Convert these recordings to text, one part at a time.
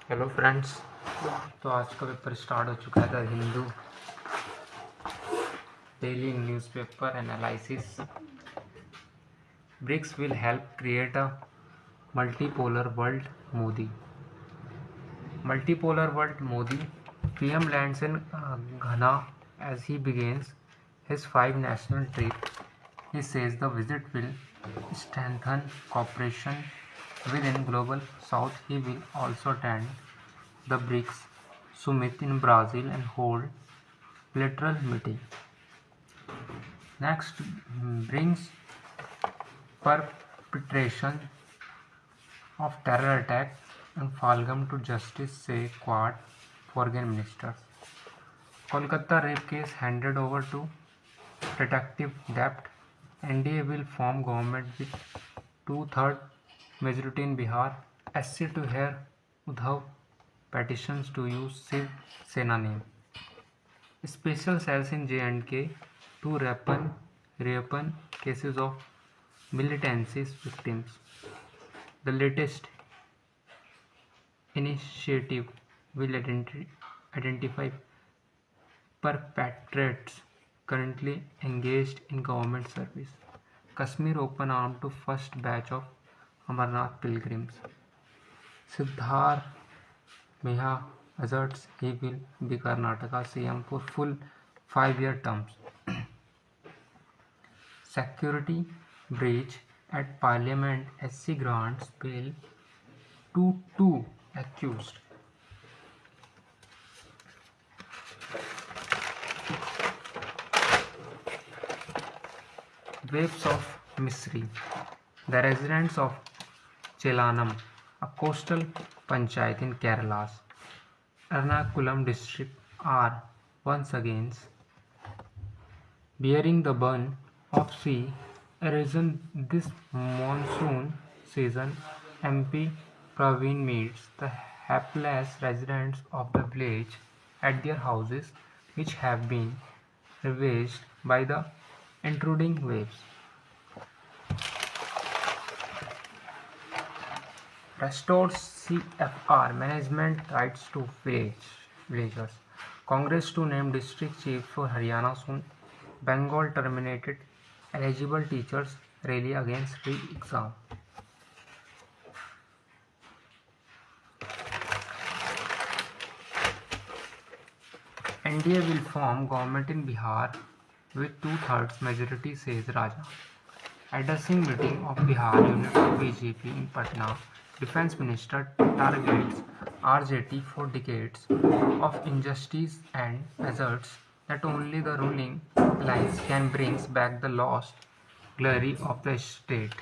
Hello friends. तो आज का पेपर स्टार्ट हो चुका है। The Hindu daily newspaper analysis. BRICS will help create a multipolar world. Modi. PM lands in Ghana as he begins his 5 national trip. He says the visit will strengthen cooperation within Global South. He will also attend the BRICS summit in Brazil and hold bilateral meeting. Next, brings perpetration of terror attack in Falgam to justice, say Quad foreign ministers. Kolkata rape case handed over to detective debt. NDA will form government with 2/3 majority in Bihar. SC to hear Uddhav petitions to use Shiv Sena name. Special cells in J&K to reopen cases of militancy victims. The latest initiative will identify perpetrators currently engaged in government service. Kashmir open arm to first batch of Amarnath pilgrims. Siddhar Meha asserts he will be Karnataka CM for full 5-year terms. Security breach at Parliament. SC grants bail to 2 accused. Waves of Misri. The residents of Chelanam, a coastal panchayat in Kerala's Ernakulam district, are once again bearing the burden of sea erosion this monsoon season. MP Praveen meets the hapless residents of the village at their houses, which have been ravaged by the intruding waves. Restored CFR management rights to villagers. Congress to name district chief for Haryana soon. Bengal terminated eligible teachers rally against re-exam. NDA will form government in Bihar with 2/3 majority, says Raja. Addressing meeting of Bihar unit of BJP in Patna, Defence Minister targets RJT for decades of injustice and asserts that only the ruling alliance can bring back the lost glory of the state.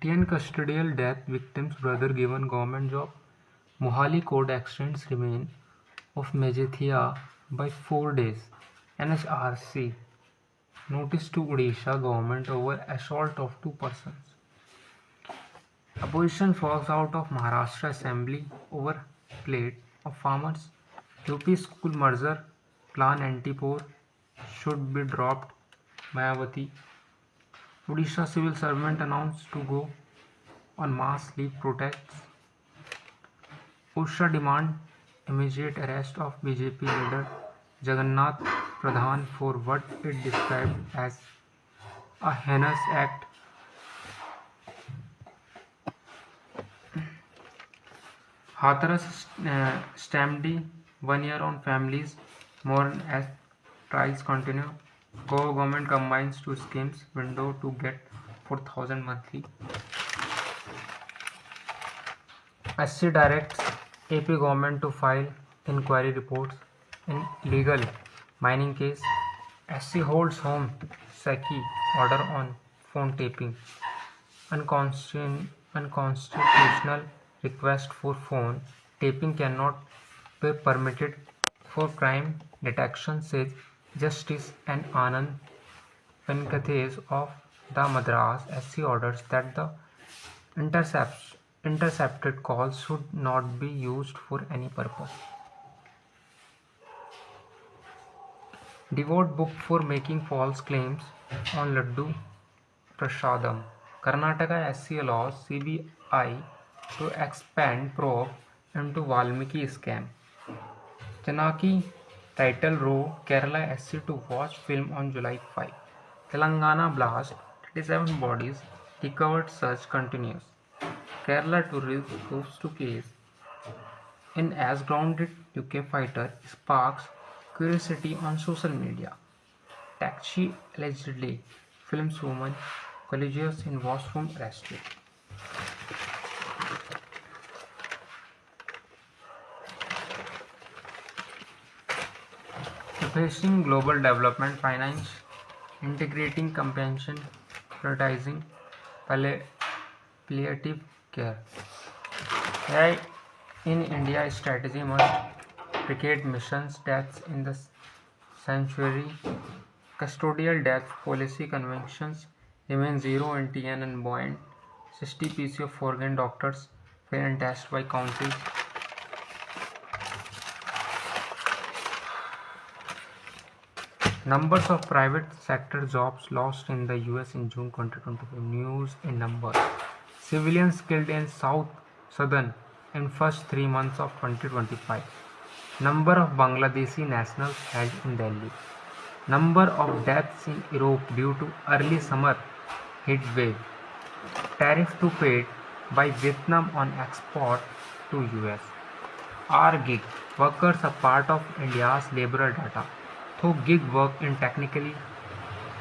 10 custodial death victims' brother given government job. Mohali court extends remain of Mejethia by 4 days. NHRC notice to Odisha government over assault of 2 persons. Opposition falls out of Maharashtra Assembly over plate of farmers. UP school merger plan anti-poor should be dropped. Mayawati. Odisha civil servant announced to go on mass leave protests. Odisha demand immediate arrest of BJP leader Jagannath Pradhan for what it described as a heinous act. Hathras stamp 1 year on families mourn as trials continue. Goa government combines 2 schemes window to get 4,000 monthly. SC directs AP government to file inquiry reports in legal mining case. SC holds home Seki order on phone taping. Unconstitutional request for phone taping cannot be permitted for crime detection, says Justice N. Anand Venkathes of the Madras. SC orders that the intercepted calls should not be used for any purpose. Devout book for making false claims on Laddu Prasadam. Karnataka SC allows CBI to expand probe into Valmiki scam. Chanaki title row Kerala SC to watch film on July 5. Telangana blast 37 bodies recovered search continues. Kerala tourist proves to case in as grounded UK fighter sparks curiosity on social media. Taxi allegedly films woman collegians in washroom arrested. Facing global development finance, integrating compassion, prioritizing palliative care. AI in India strategy must placate missions deaths in the sanctuary. Custodial death policy conventions remain zero in TN and buoyant. 60 PC of foreign doctors fail and test by councils. Numbers of private sector jobs lost in the US in June 2024. News in numbers. Civilians killed in Southern in first 3 months of 2025. Number of Bangladeshi nationals held in Delhi. Number of deaths in Europe due to early summer heat wave. Tariff to paid by Vietnam on export to US. Are gig workers a part of India's labour data? Though gig work in technically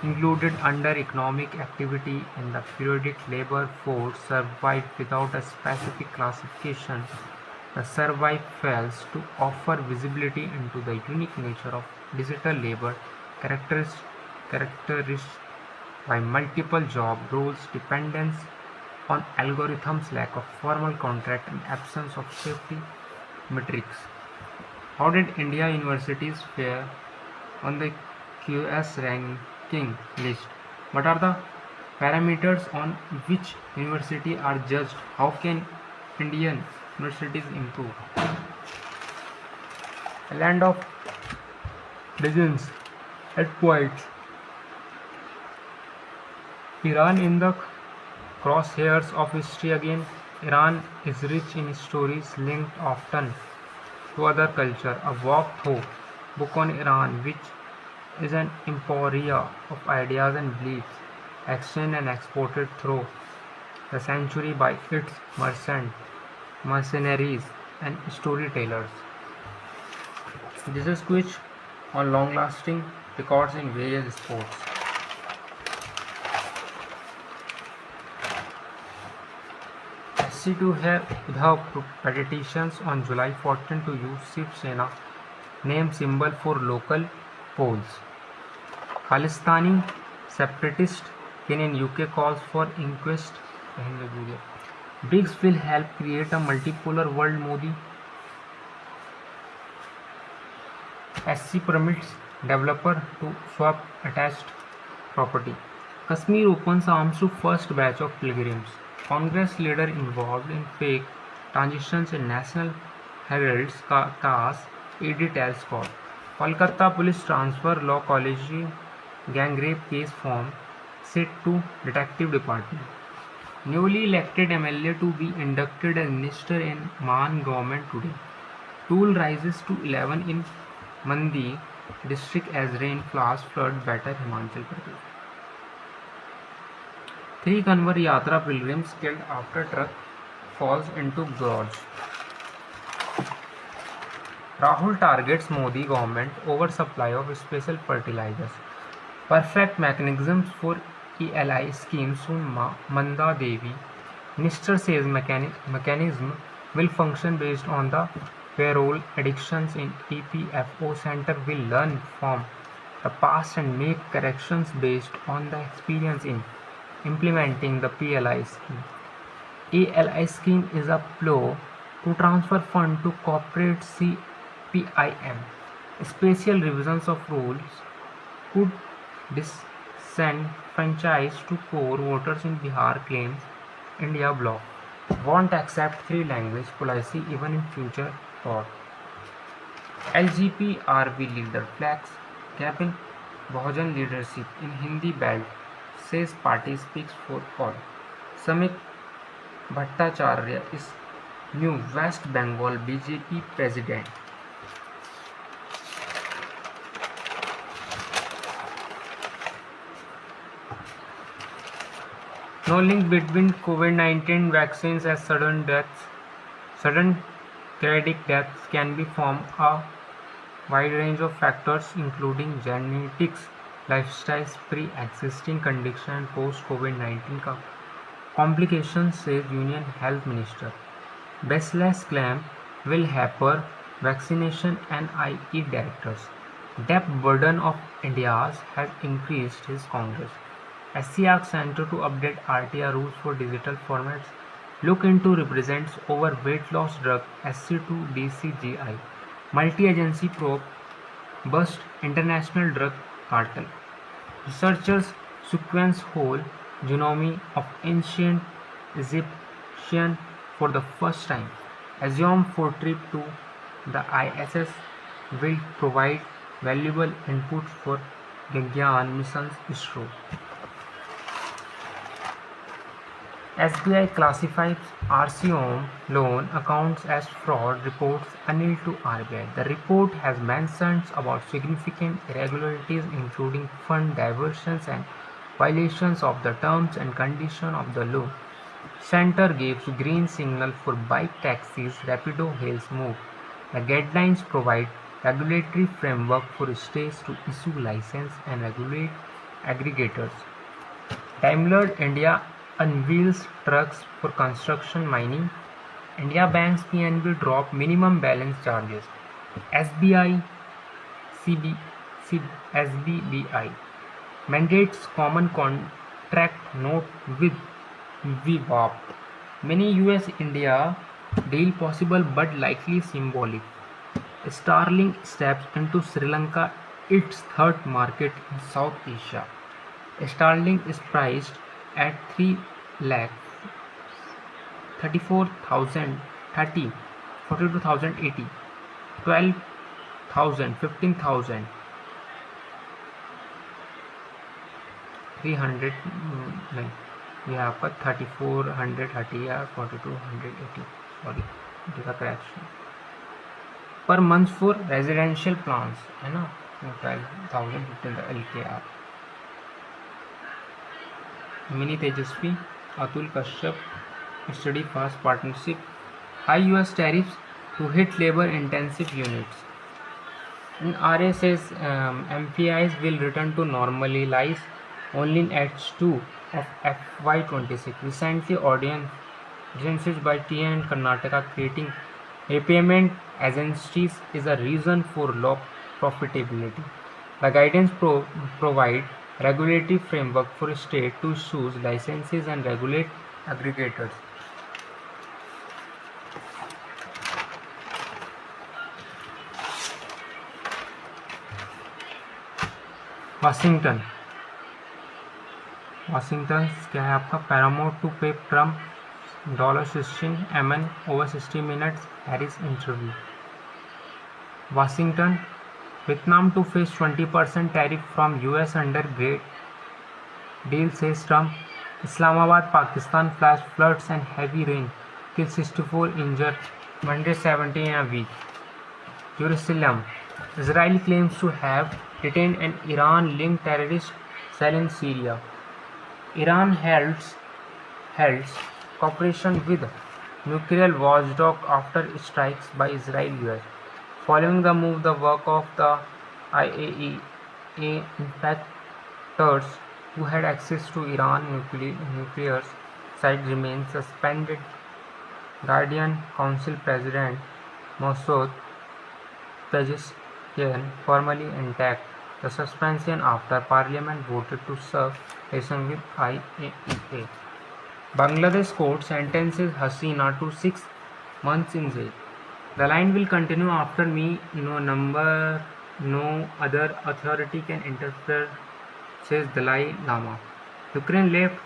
included under economic activity in the periodic labour force survived without a specific classification, the survey fails to offer visibility into the unique nature of digital labour characterized by multiple job roles, dependence on algorithms, lack of formal contract, and absence of safety metrics. How did India universities fare on the QS ranking list? What are the parameters on which university are judged? How can Indian universities improve? A land of legends and poets. Iran in the crosshairs of history again. Iran is rich in stories linked often to other culture. A walk-through book on Iran, which is an emporia of ideas and beliefs, exchanged and exported through the century by its mercenaries and storytellers. This is quiz on long-lasting records in various sports. SC2 है Uddhav petitions on July 14 to use Shiv Sena name symbol for local polls. Khalistani separatist in UK calls for inquest. BRICS will help create a multipolar world. Modi. SC permits developer to swap attached property. Kashmir opens arms to first batch of pilgrims. Congress leader involved in fake transitions in National Herald's cast ED tells court. Kolkata police transfer law college gang rape case form sent to detective department. Newly elected MLA to be inducted as minister in Man government today. Toll rises to 11 in Mandi district as rain flash flood batter Himachal Pradesh. 3 Kanwar Yatra pilgrims killed after truck falls into gorge. Rahul targets Modi government oversupply of special fertilizers. Perfect mechanisms for ELI schemes from Manda Devi. Minister says mechanism will function based on the payroll addictions in EPFO center will learn from the past and make corrections based on the experience in implementing the PLI scheme. ALI scheme is a ploy to transfer fund to corporate CPIM. Special revisions of rules could disenfranchise to poor voters in Bihar, claims India bloc. Won't accept 3-language policy even in future thought. LGP RB leader flags gap in Bahujan leadership in Hindi belt, says party speaks for all. Samik Bhattacharya is new West Bengal BJP president. No link between COVID-19 vaccines and sudden cardiac deaths can be from a wide range of factors including genetics, lifestyle, pre-existing condition and post-COVID-19 complications, says Union Health Minister. Baseless claim will hamper vaccination and IE directors. Debt burden of India's has increased, his Congress. SC asks Center to update RTR rules for digital formats. Look into represents over weight loss drug SC2 DCGI. Multi-agency probe bust international drug cartel. Researchers sequence whole genome of ancient Egyptian for the first time. Assume for trip to the ISS will provide valuable input for Gaganyaan missions ISRO. SBI classifies RCOM loan accounts as fraud, reports Anil to RBI. The report has mentions about significant irregularities including fund diversions and violations of the terms and conditions of the loan. Center gives green signal for bike taxis, Rapido hails move. The guidelines provide regulatory framework for states to issue license and regulate aggregators. Daimler India unveils trucks for construction mining. India Bank's PNB drop minimum balance charges. SBI SBBI mandates common contract note with VWAP. Many US-India deal possible but likely symbolic. Starlink steps into Sri Lanka, its third market in South Asia. Starlink is priced at 3 lakh 34,000 30 42,080 12,000 15,000 300 नहीं ये आपका 3430 या 4280 sorry इसका correction per month for residential plans है ना 12,000 LKR. Mini Tejasvi, Atul Kashyap, study fast partnership, high US tariffs to hit labor-intensive units. And RA says MPIs will return to normalize only in H2 of FY26. Recently, audiences by TN and Karnataka creating repayment agencies is a reason for low profitability. The guidance provide regulatory framework for state to issue licenses and regulate aggregators. Washington क्या है आपका Paramount to pay Trump $16 MN over 60 minutes Harris interview. Washington, Vietnam to face 20% tariff from US under great deal, says Trump. Islamabad, Pakistan, flash floods and heavy rain kill 64, injured 170 in a week. Jerusalem, Israel claims to have detained an Iran-linked terrorist cell in Syria. Iran holds cooperation with nuclear watchdog after strikes by Israel-US. Following the move, the work of the IAEA inspectors who had access to Iran nuclear site remains suspended. Guardian Council President Masoud Pezeshkian formally intact the suspension after Parliament voted to serve relation with IAEA. Bangladesh court sentences Hasina to 6 months in jail. The line will continue after me. No other authority can interfere, says Dalai Lama. Ukraine left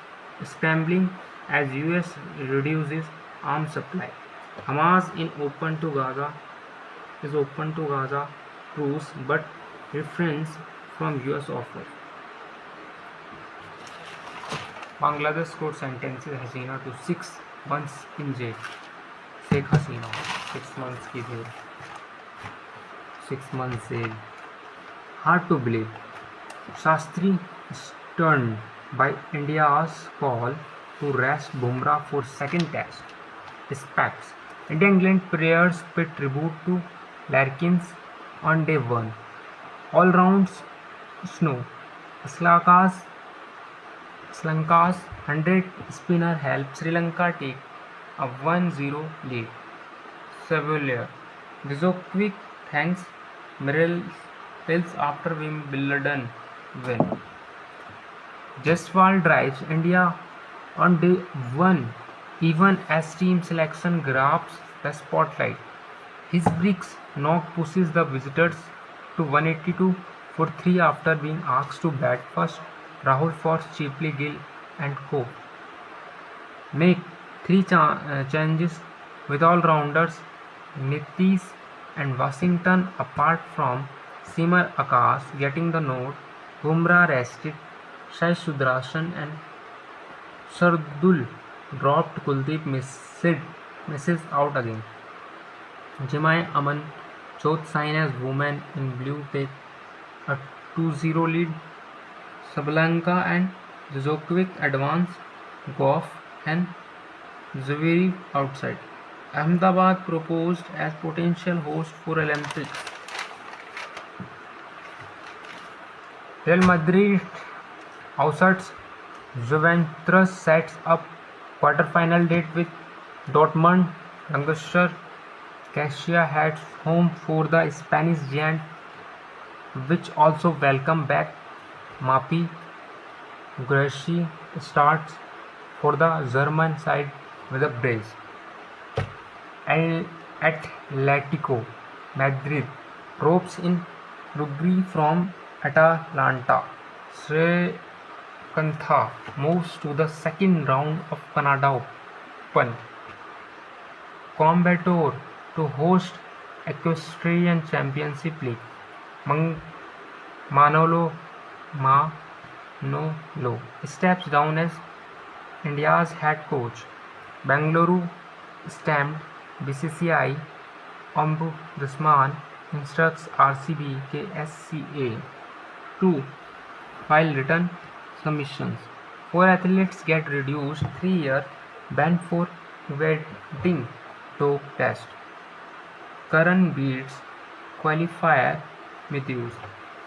scrambling as US reduces arms supply. Hamas is open to Gaza truce but refrains from US offers. Bangladesh court sentences Hasina to 6 months in jail. Sheikh Hasina 6 months की jail. 6 months jail. Hard to believe. Shastri stunned by India's call to rest Bumrah for second test. Specs. India-England players pay tribute to Larkins on day 1. All rounds snow. Sri Lanka's 100 spinner helped Sri Lanka take a 1-0 lead. Savalier. Djokovic thanks Miralles after Wimbledon win. Jaiswal drives India on day 1 even as team selection grabs the spotlight. His bricks knock pushes the visitors to 182 for 3 after being asked to bat first. Rahul forced cheaply Gill and co. Make 3 changes with all-rounders Nitish and Washington apart from Simar Akash getting the nod. Bumrah rested Sai Sudarshan and Shardul dropped. Kuldeep misses out again. Jemai Aman Chauth sign as women in blue take a 2-0 lead. Sabalenka and Djokovic advance. Goff and Zverev outside. Ahmedabad proposed as potential host for Olympics. Real Madrid outsides Juventus sets up quarter-final date with Dortmund. Youngster Casillas heads home for the Spanish giant, which also welcome back Mapi. Guerrero starts for the German side with a brace. Atletico Madrid ropes in Rugby from Atalanta. Srikanth moves to the second round of Canada Open. Coimbatore to host Equestrian Championship League. Manolo steps down as India's head coach. Bengaluru stamped BCCI. Ombudsman instructs RCB KSCA to file written submissions. 4 athletes get reduced 3-year ban for wedding dog test. Karan beats qualifier Matthews.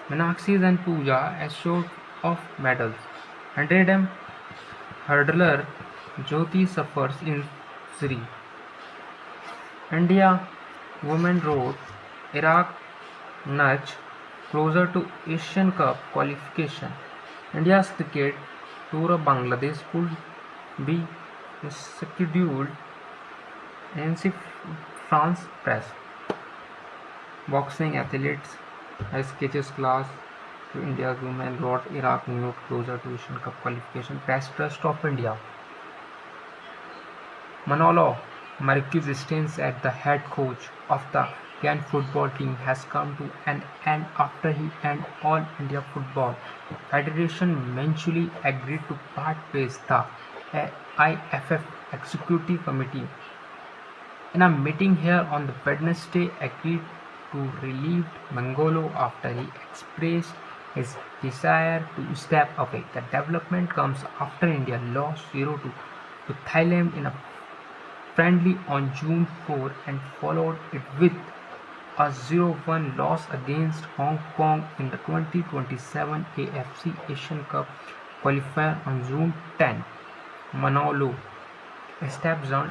Meenakshi and Pooja assured of medals. 100m hurdler Jyoti suffers injury. India women rode Iraq nudge closer to Asian Cup qualification. India's cricket tour of Bangladesh could be scheduled. ANC France press. Boxing athletes as sketches class to India's women brought Iraq moved closer to Asian Cup qualification. Press trust of India. Manolo Marquez stance at the head coach of the Indian football team has come to an end after he and All India Football Federation eventually agreed to part ways. The IFF Executive Committee in a meeting here on the Wednesday agreed to relieve Mangolo after he expressed his desire to step away. The development comes after India lost 0-2 to Thailand in a friendly on June 4 and followed it with a 0-1 loss against Hong Kong in the 2027 AFC Asian Cup qualifier on June 10. Manolo steps down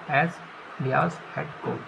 as India's head coach.